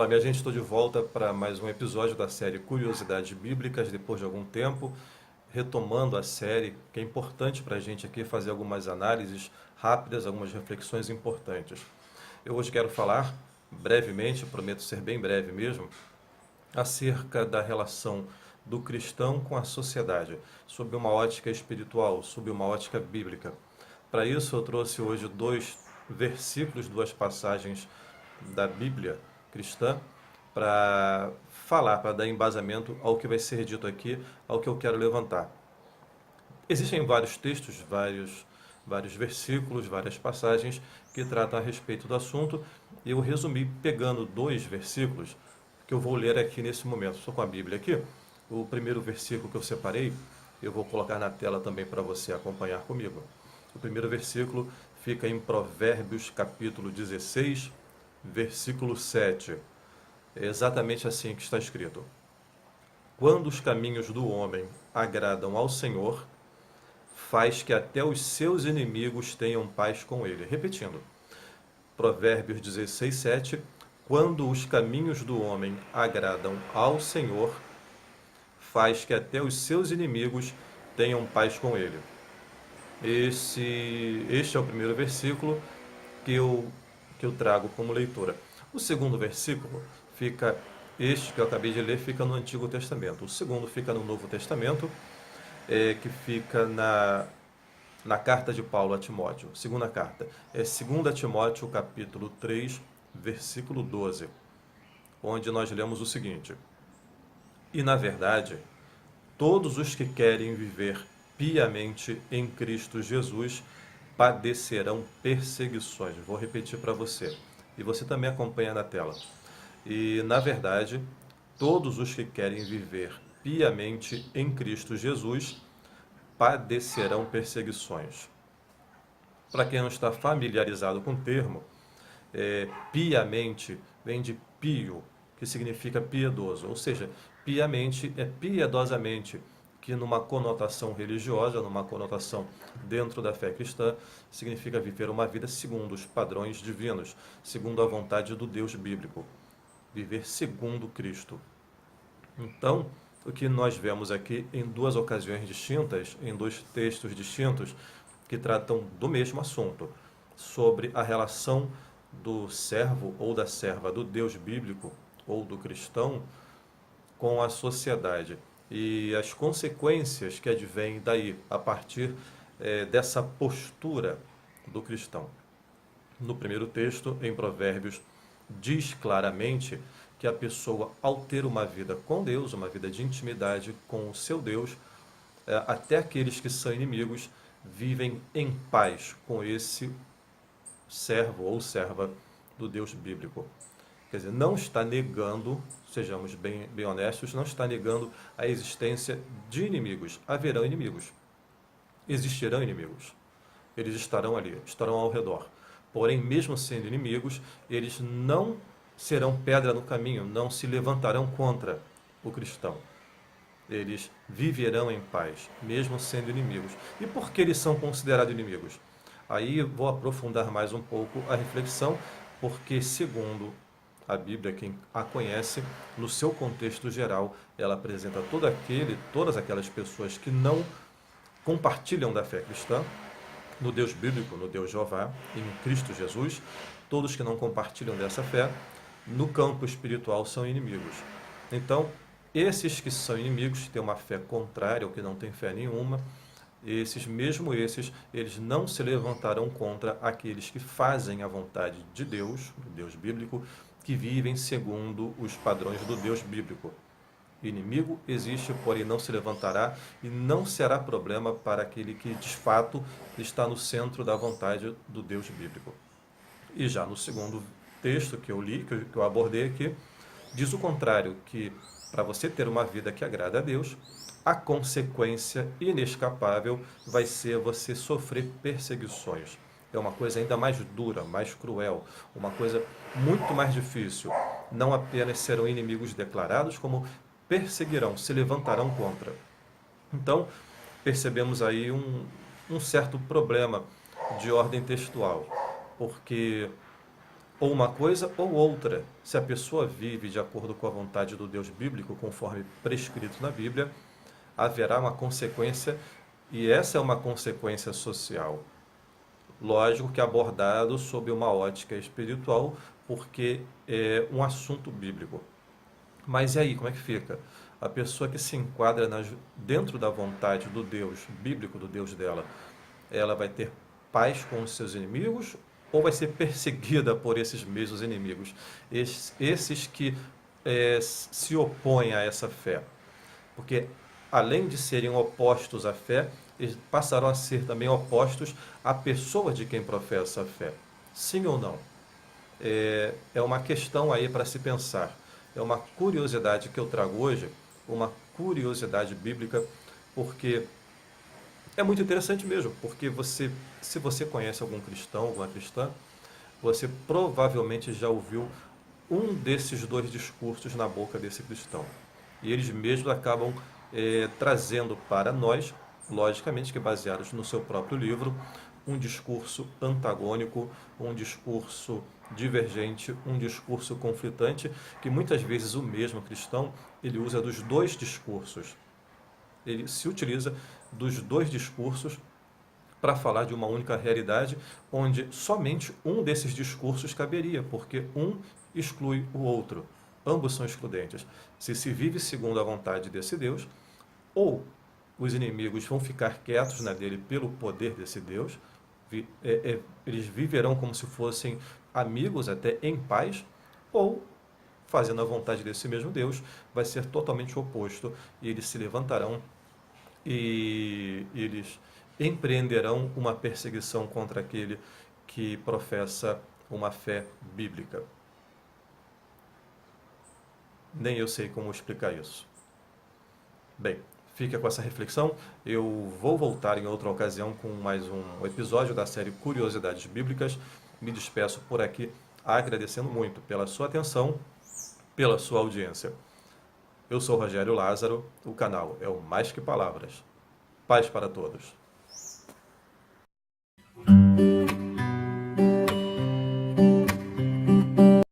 Fala, minha gente, estou de volta para mais um episódio da série Curiosidades Bíblicas, depois de algum tempo, retomando a série, que é importante para a gente aqui fazer algumas análises rápidas, algumas reflexões importantes. Eu hoje quero falar brevemente, prometo ser bem breve mesmo, acerca da relação do cristão com a sociedade, sob uma ótica espiritual, sob uma ótica bíblica. Para isso, eu trouxe hoje dois versículos, duas passagens da Bíblia cristã, para falar, para dar embasamento ao que vai ser dito aqui, ao que eu quero levantar. Existem vários textos, vários versículos, várias passagens que tratam a respeito do assunto. Eu resumi pegando dois versículos que eu vou ler aqui nesse momento. Estou com a Bíblia aqui. O primeiro versículo que eu separei, eu vou colocar na tela também para você acompanhar comigo. O primeiro versículo fica em Provérbios capítulo 16, versículo 7. É exatamente assim que está escrito: quando os caminhos do homem agradam ao Senhor, faz que até os seus inimigos tenham paz com ele. Repetindo, Provérbios 16, 7. Quando os caminhos do homem agradam ao Senhor, faz que até os seus inimigos tenham paz com ele. Este é o primeiro versículo que eu trago como leitura. O segundo versículo fica, este que eu acabei de ler, fica no Antigo Testamento. O segundo fica no Novo Testamento, que fica na carta de Paulo a Timóteo. Segunda carta. É 2 Timóteo, capítulo 3, versículo 12, onde nós lemos o seguinte: e na verdade, todos os que querem viver piamente em Cristo Jesus padecerão perseguições. Vou repetir para você. E você também acompanha na tela. E, na verdade, todos os que querem viver piamente em Cristo Jesus padecerão perseguições. Para quem não está familiarizado com o termo, piamente vem de pio, que significa piedoso, ou seja, piamente é piedosamente, que numa conotação religiosa, numa conotação dentro da fé cristã, significa viver uma vida segundo os padrões divinos, segundo a vontade do Deus bíblico, viver segundo Cristo. Então, o que nós vemos aqui em duas ocasiões distintas, em dois textos distintos, que tratam do mesmo assunto, sobre a relação do servo ou da serva do Deus bíblico ou do cristão com a sociedade e as consequências que advêm daí, a partir dessa postura do cristão. No primeiro texto, em Provérbios, diz claramente que a pessoa, ao ter uma vida com Deus, uma vida de intimidade com o seu Deus, até aqueles que são inimigos vivem em paz com esse servo ou serva do Deus bíblico. Quer dizer, não está negando, sejamos bem honestos, não está negando a existência de inimigos. Haverão inimigos. Existirão inimigos. Eles estarão ali, estarão ao redor. Porém, mesmo sendo inimigos, eles não serão pedra no caminho, não se levantarão contra o cristão. Eles viverão em paz, mesmo sendo inimigos. E por que eles são considerados inimigos? Aí vou aprofundar mais um pouco a reflexão, porque segundo a Bíblia, quem a conhece, no seu contexto geral, ela apresenta todas aquelas pessoas que não compartilham da fé cristã, no Deus bíblico, no Deus Jeová, em Cristo Jesus. Todos que não compartilham dessa fé, no campo espiritual, são inimigos. Então, esses que são inimigos, têm uma fé contrária ou que não têm fé nenhuma, eles não se levantarão contra aqueles que fazem a vontade de Deus, do Deus bíblico, que vivem segundo os padrões do Deus bíblico. Inimigo existe, porém não se levantará e não será problema para aquele que, de fato, está no centro da vontade do Deus bíblico. E já no segundo texto que eu li, que eu abordei aqui, diz o contrário, que para você ter uma vida que agrada a Deus, a consequência inescapável vai ser você sofrer perseguições. É uma coisa ainda mais dura, mais cruel, uma coisa muito mais difícil. Não apenas serão inimigos declarados, como perseguirão, se levantarão contra. Então, percebemos aí um certo problema de ordem textual, porque ou uma coisa ou outra. Se a pessoa vive de acordo com a vontade do Deus bíblico, conforme prescrito na Bíblia, haverá uma consequência, e essa é uma consequência social. Lógico que abordado sob uma ótica espiritual, porque é um assunto bíblico. Mas e aí, como é que fica? A pessoa que se enquadra dentro da vontade do Deus bíblico, do Deus dela, ela vai ter paz com os seus inimigos ou vai ser perseguida por esses mesmos inimigos? Esses que se opõem a essa fé. Porque, além de serem opostos à fé, eles passaram a ser também opostos à pessoa de quem professa a fé. Sim ou não? É uma questão aí para se pensar. É uma curiosidade que eu trago hoje, uma curiosidade bíblica, porque é muito interessante mesmo, porque se você conhece algum cristão, alguma cristã, você provavelmente já ouviu um desses dois discursos na boca desse cristão. E eles mesmos acabam trazendo para nós, logicamente que baseados no seu próprio livro, um discurso antagônico, um discurso divergente, um discurso conflitante, que muitas vezes o mesmo cristão ele usa dos dois discursos. Ele se utiliza dos dois discursos para falar de uma única realidade, onde somente um desses discursos caberia, porque um exclui o outro. Ambos são excludentes. Se vive segundo a vontade desse Deus, ou os inimigos vão ficar quietos na dele pelo poder desse Deus, eles viverão como se fossem amigos, até em paz, ou, fazendo a vontade desse mesmo Deus, vai ser totalmente oposto, e eles se levantarão e eles empreenderão uma perseguição contra aquele que professa uma fé bíblica. Nem eu sei como explicar isso. Bem, fica com essa reflexão. Eu vou voltar em outra ocasião com mais um episódio da série Curiosidades Bíblicas. Me despeço por aqui, agradecendo muito pela sua atenção, pela sua audiência. Eu sou Rogério Lázaro, o canal é o Mais Que Palavras. Paz para todos.